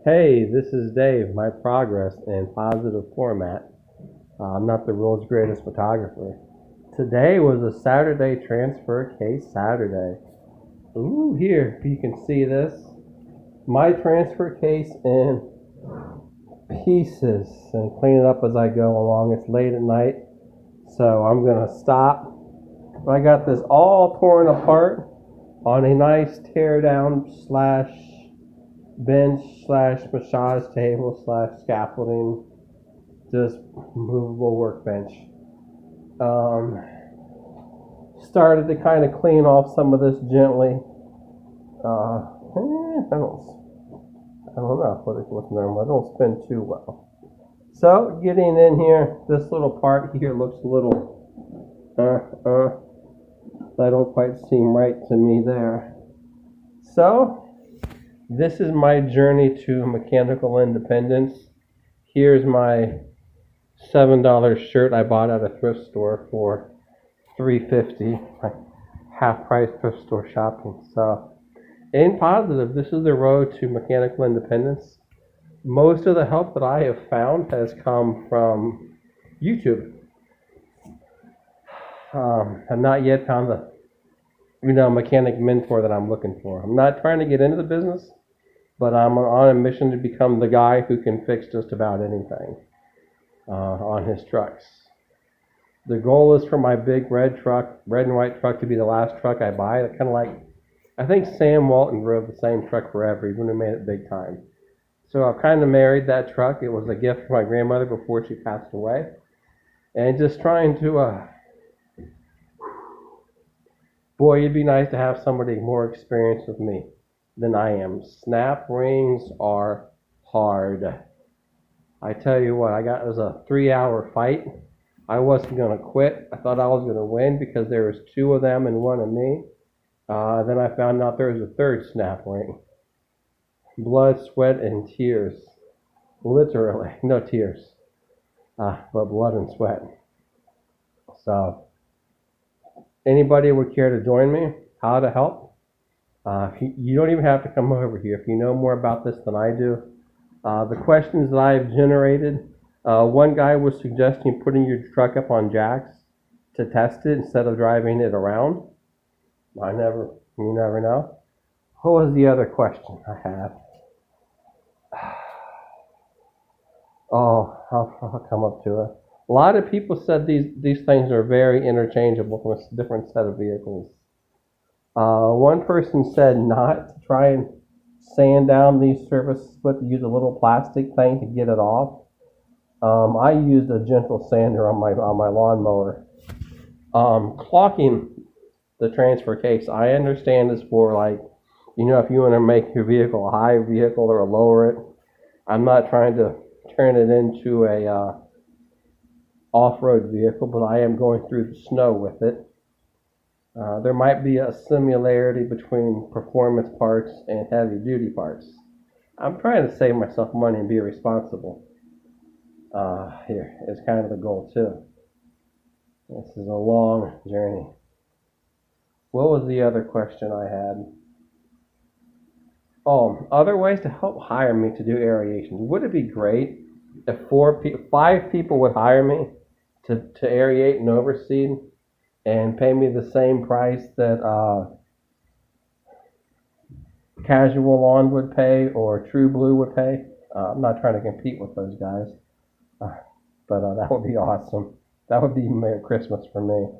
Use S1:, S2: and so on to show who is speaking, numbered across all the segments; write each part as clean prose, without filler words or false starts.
S1: Hey, this is Dave, my progress in positive format. I'm not the world's greatest photographer. Today was a Saturday transfer case Saturday. Ooh, here, if you can see this. My transfer case in pieces and clean it up as I go along. It's late at night, so I'm going to stop. But I got this all torn apart on a nice tear down slash bench slash massage table slash scaffolding, just movable workbench. Started to kind of clean off some of this gently. I don't know what's normal. I don't spin too well. So getting in here, this little part here looks a little that don't quite seem right to me there. So this is my journey to mechanical independence. Here's my $7 shirt I bought at a thrift store for $3.50, my half price thrift store shopping. So in positive, this is the road to mechanical independence. Most of the help that I have found has come from YouTube. I've not yet found the mechanic mentor that I'm looking for. I'm not trying to get into the business, but I'm on a mission to become the guy who can fix just about anything on his trucks. The goal is for my big red and white truck, to be the last truck I buy. Kind of like, I think Sam Walton drove the same truck forever, even when he made it big time. So I've kind of married that truck. It was a gift from my grandmother before she passed away. And just trying to, boy, it'd be nice to have somebody more experienced with me than I am. Snap rings are hard. I tell you what, it was a 3-hour fight. I wasn't going to quit. I thought I was going to win because there was 2 of them and 1 of me. Then I found out there was a third snap ring. Blood, sweat, and tears. Literally, no tears, but blood and sweat. So, anybody would care to join me? How to help? You don't even have to come over here. If you know more about this than I do, the questions that I've generated, one guy was suggesting putting your truck up on jacks to test it instead of driving it around. You never know. What was the other question I had? Oh, I'll come up to it. A lot of people said these things are very interchangeable from a different set of vehicles. One person said not to try and sand down these surfaces, but to use a little plastic thing to get it off. I used a gentle sander on my lawnmower. Clocking the transfer case, I understand is for, like, if you want to make your vehicle a high vehicle or lower it. I'm not trying to turn it into a off-road vehicle, but I am going through the snow with it. There might be a similarity between performance parts and heavy-duty parts. I'm trying to save myself money and be responsible. Here is kind of the goal too. This is a long journey. What was the other question I had? Oh, other ways to help hire me to do aeration. Would it be great if 5 people would hire me to aerate and overseed and pay me the same price that Casual Lawn would pay or True Blue would pay? I'm not trying to compete with those guys, but that would be awesome. That would be Merry Christmas for me.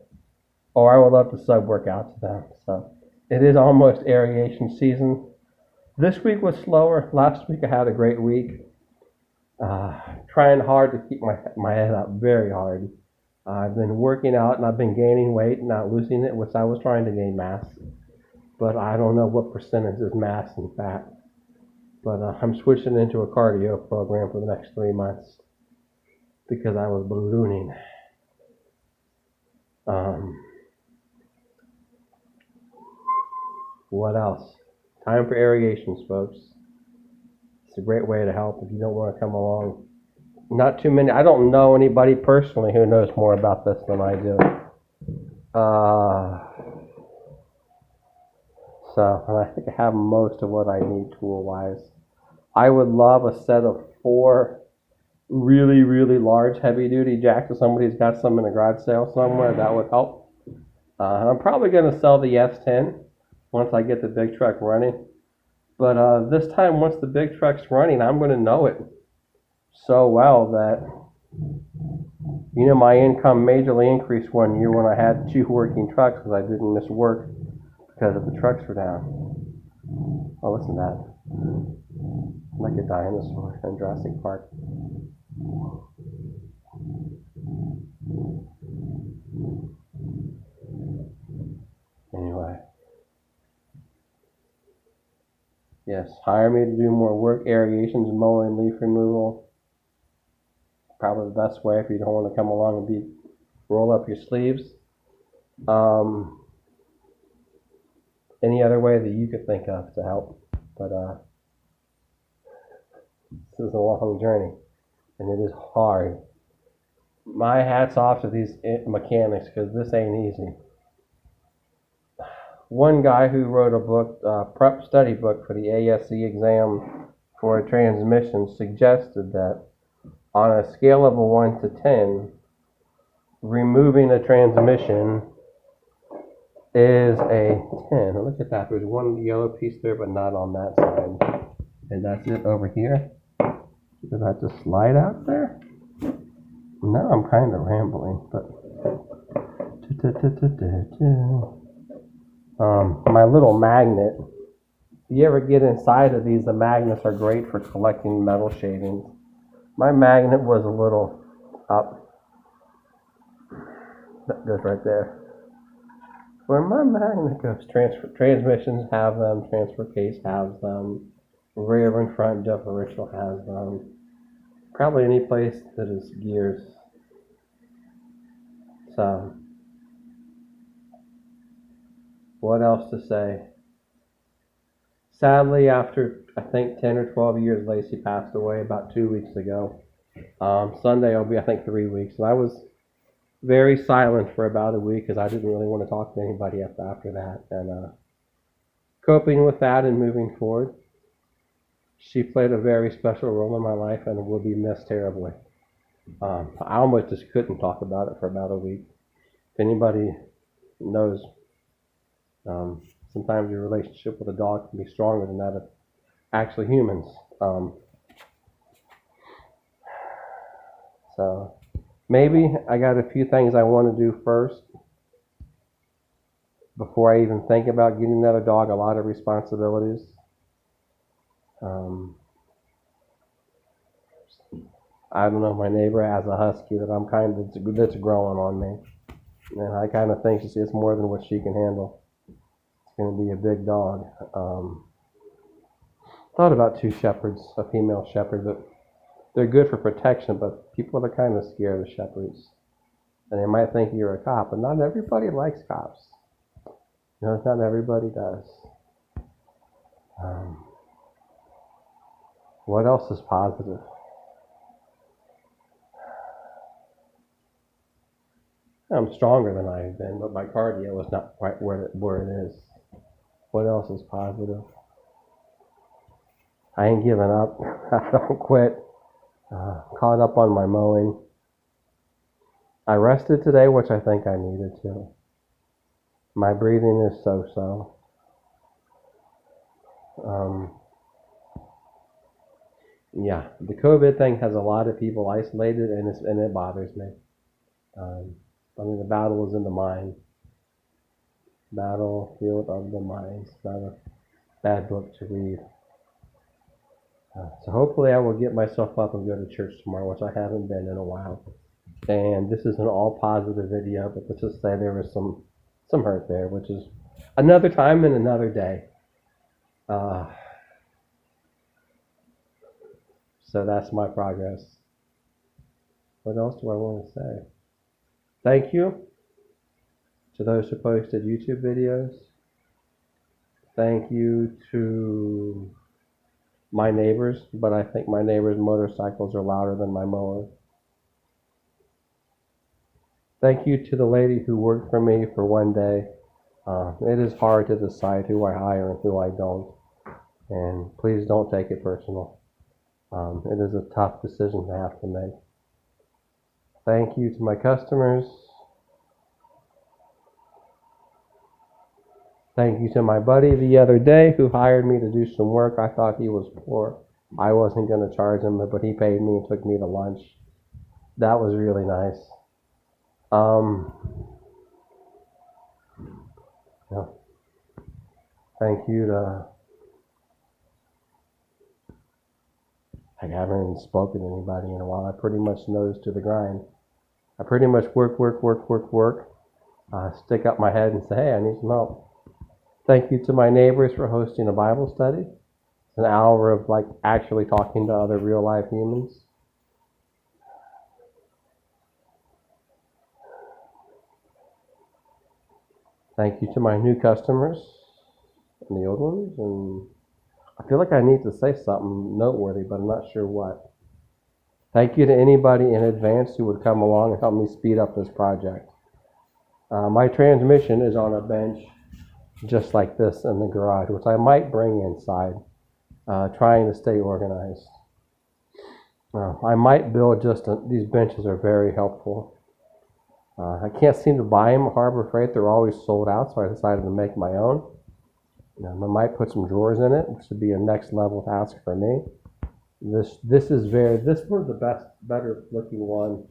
S1: Or I would love to sub work out to them. So it is almost aeration season. This week was slower. Last week I had a great week. Trying hard to keep my head up, very hard. I've been working out and I've been gaining weight and not losing it, which I was trying to gain mass. But I don't know what percentage is mass and fat. But I'm switching into a cardio program for the next 3 months because I was ballooning. What else? Time for aerations, folks. It's a great way to help if you don't want to come along. Not too many. I don't know anybody personally who knows more about this than I do. So, and I think I have most of what I need tool-wise. I would love a set of 4 really, really large heavy-duty jacks. If somebody's got some in a garage sale somewhere, that would help. I'm probably going to sell the S10 once I get the big truck running. But this time, once the big truck's running, I'm going to know it so well that, my income majorly increased one year when I had 2 working trucks because I didn't miss work because of the trucks were down. Oh, listen to that. Like a dinosaur in Jurassic Park. Anyway. Yes, hire me to do more work, irrigations, mowing, leaf removal. Probably the best way if you don't want to come along and roll up your sleeves. Any other way that you could think of to help. But this is a long journey, and it is hard. My hat's off to these mechanics because this ain't easy. One guy who wrote a book, prep study book for the ASE exam for a transmission, suggested that on a scale of a 1 to 10, removing a transmission is a 10. Look at that. There's one yellow piece there, but not on that side. And that's it over here. Does that just slide out there? Now I'm kind of rambling, but my little magnet. If you ever get inside of these, the magnets are great for collecting metal shavings. My magnet was a little up. That goes right there. Where my magnet goes, transmissions have them, transfer case has them, rear and front differential has them. Probably any place that is gears. So, what else to say? Sadly, after I think 10 or 12 years, Lacey passed away about 2 weeks ago. Sunday will be, I think, 3 weeks. And I was very silent for about a week because I didn't really want to talk to anybody after that. And coping with that and moving forward, she played a very special role in my life and will be missed terribly. I almost just couldn't talk about it for about a week. If anybody knows, sometimes your relationship with a dog can be stronger than that of actually humans. So maybe I got a few things I want to do first before I even think about getting another dog. A lot of responsibilities. I don't know, my neighbor has a husky that that's growing on me. And I kind of think it's more than what she can handle. It's going to be a big dog. Thought about 2 shepherds, a female shepherd, but they're good for protection, but people are kind of scared of shepherds. And they might think you're a cop, but not everybody likes cops. Not everybody does. What else is positive? I'm stronger than I've been, but my cardio is not quite where it is. What else is positive? I ain't giving up. I don't quit. Caught up on my mowing. I rested today, which I think I needed to. My breathing is so-so. Yeah, the COVID thing has a lot of people isolated, and it bothers me. The battle is in the mind. Battlefield of the Mind. It's not a bad book to read. So hopefully I will get myself up and go to church tomorrow, which I haven't been in a while. And this is an all positive video, but let's just say there was some hurt there, which is another time and another day. So that's my progress. What else do I want to say? Thank you to those who posted YouTube videos. Thank you to my neighbors, but I think my neighbors' motorcycles are louder than my mower. Thank you to the lady who worked for me for one day. It is hard to decide who I hire and who I don't. And please don't take it personal. It is a tough decision to have to make. Thank you to my customers. Thank you to my buddy the other day who hired me to do some work. I thought he was poor. I wasn't going to charge him, but he paid me and took me to lunch. That was really nice. Yeah. Thank you to... I haven't even spoken to anybody in a while. I pretty much nose to the grind. I pretty much work. Stick up my head and say, hey, I need some help. Thank you to my neighbors for hosting a Bible study. It's an hour of actually talking to other real life humans. Thank you to my new customers and the old ones. And I feel like I need to say something noteworthy, but I'm not sure what. Thank you to anybody in advance who would come along and help me speed up this project. My transmission is on a bench just like this in the garage, which I might bring inside, trying to stay organized. I might build these benches are very helpful. I can't seem to buy them at Harbor Freight. They're always sold out, so I decided to make my own. I might put some drawers in it, which would be a next level task for me. This one's the better looking one,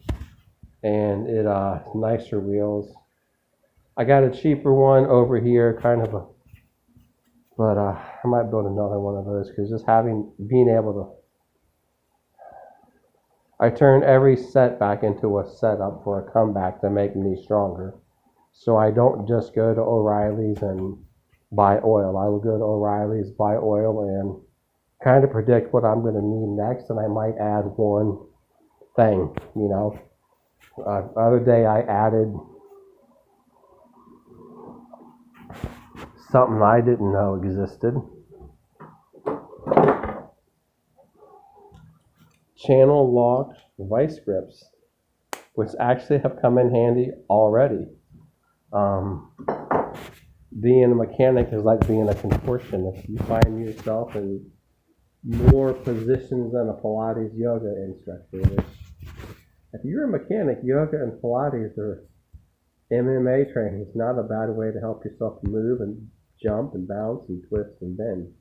S1: and it nicer wheels. I got a cheaper one over here, but I might build another one of those because just being able to. I turn every setback into a setup for a comeback to make me stronger. So I don't just go to O'Reilly's and buy oil. I will go to O'Reilly's, buy oil, and kind of predict what I'm going to need next, and I might add one thing, The other day I added something I didn't know existed. Channel lock vice grips, which actually have come in handy already. Being a mechanic is like being a contortionist. You find yourself in more positions than a Pilates yoga instructor. If you're a mechanic, yoga and Pilates are MMA training. It's not a bad way to help yourself move and jump and bounce and twist and bend.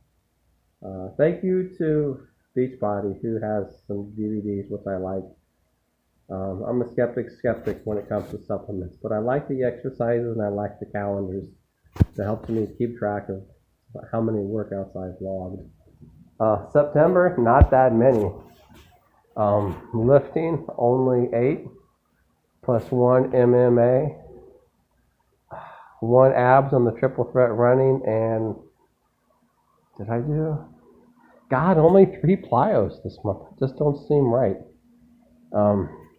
S1: Thank you to Beachbody, who has some DVDs, which I like. I'm a skeptic when it comes to supplements, but I like the exercises and I like the calendars to help me keep track of how many workouts I've logged. September, not that many. Lifting, only 8, plus 1 MMA, 1 abs on the triple threat running, and did I do? God, only 3 plyos this month. Just don't seem right.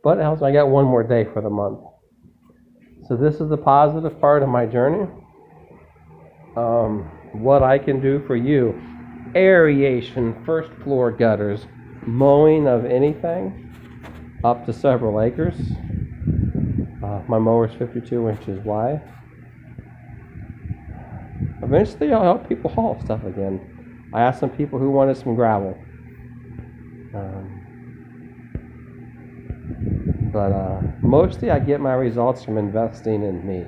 S1: But else, I got 1 more day for the month. So this is the positive part of my journey. What I can do for you: aeration, first floor gutters, mowing of anything up to several acres. My mower's 52 inches wide. Eventually I'll help people haul stuff again. I asked some people who wanted some gravel. But mostly I get my results from investing in me.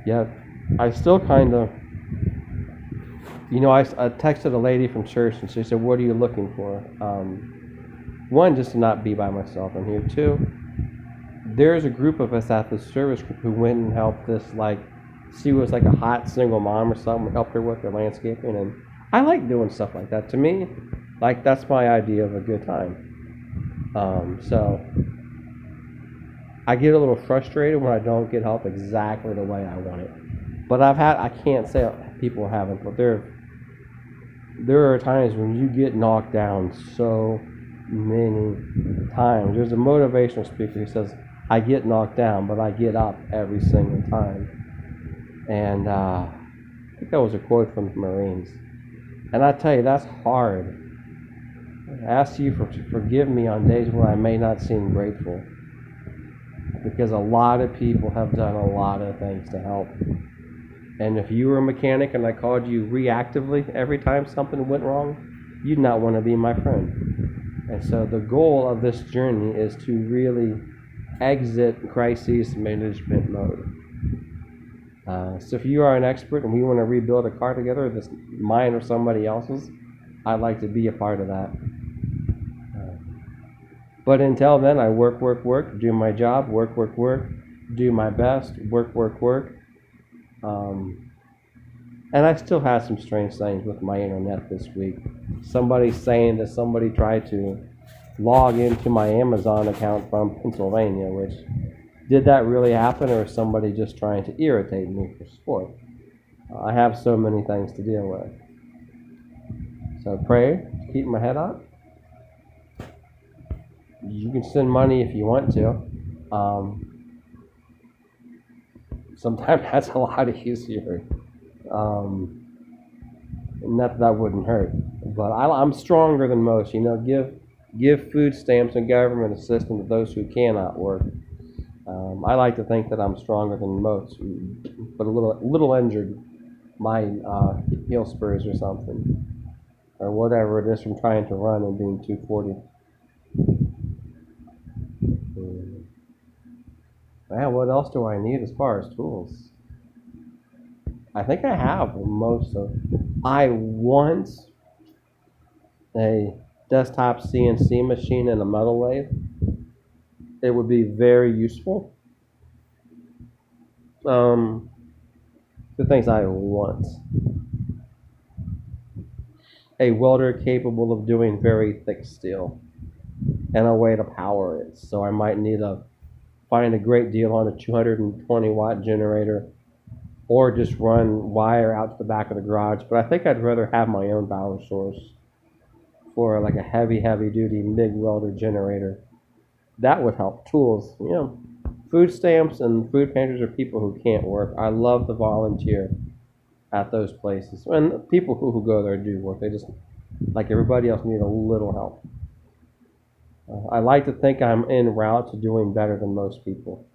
S1: Yeah, I still kind of, I texted a lady from church and she said, what are you looking for? 1, just to not be by myself in here. 2, there's a group of us at the service group who went and helped this, she was like a hot single mom or something, we helped her with her landscaping, and I like doing stuff like that. To me, that's my idea of a good time. So I get a little frustrated when I don't get help exactly the way I want it. But I can't say people haven't, but there are times when you get knocked down so many times. There's a motivational speaker who says, I get knocked down, but I get up every single time. And I think that was a quote from the Marines. And I tell you, that's hard. I ask you to forgive me on days when I may not seem grateful, because a lot of people have done a lot of things to help. And if you were a mechanic and I called you reactively every time something went wrong, you'd not want to be my friend. And so the goal of this journey is to really exit crisis management mode. So if you are an expert and we want to rebuild a car together, this mine or somebody else's, I'd like to be a part of that. But until then, I work, do my job, work, do my best, work. And I still had some strange things with my internet this week. Somebody saying that somebody tried to log into my Amazon account from Pennsylvania, which, did that really happen, or is somebody just trying to irritate me for sport? I have so many things to deal with. So pray, keep my head up. You can send money if you want to. Sometimes that's a lot easier. Not that wouldn't hurt, but I'm stronger than most. Give food stamps and government assistance to those who cannot work. I like to think that I'm stronger than most, but a little injured. My heel spurs or something, or whatever it is from trying to run and being 240. Man, what else do I need as far as tools? I think I have most of. I want a desktop CNC machine and a metal lathe. It would be very useful. The things I want. A welder capable of doing very thick steel and a way to power it. So I might need to find a great deal on a 220 watt generator or just run wire out to the back of the garage. But I think I'd rather have my own power source for like a heavy duty MIG welder generator. That would help. Tools, food stamps and food pantries are people who can't work. I love to volunteer at those places. And people who go there do work. They just, like everybody else, need a little help. I like to think I'm en route to doing better than most people.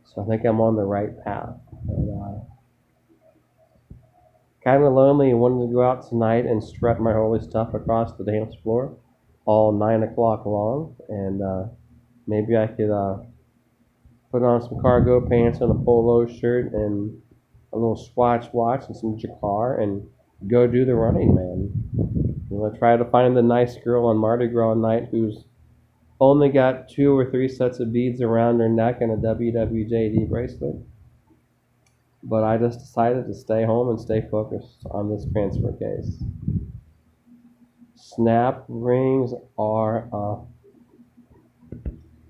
S1: So I think I'm on the right path. Kind of lonely and wanted to go out tonight and strut my holy stuff across the dance floor all 9 o'clock long. And maybe I could put on some cargo pants and a polo shirt and a little Swatch watch and some jacquard and go do the running, man. Try to find the nice girl on Mardi Gras night who's only got 2 or 3 sets of beads around her neck and a WWJD bracelet. But I just decided to stay home and stay focused on this transfer case. Snap rings are up,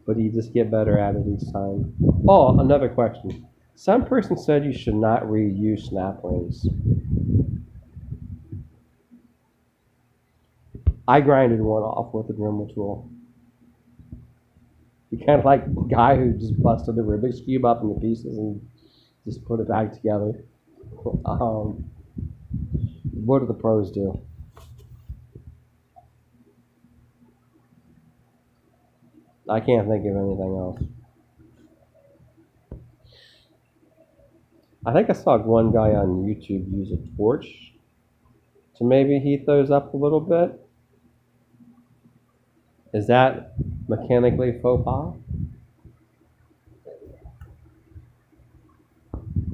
S1: but you just get better at it each time. Oh, another question. Some person said you should not reuse snap rings. I grinded one off with a Dremel tool. You kind of like the guy who just busted the Rubik's Cube up into pieces and just put it back together. What do the pros do? I can't think of anything else. I think I saw one guy on YouTube use a torch to maybe heat those up a little bit. Is that mechanically faux pas?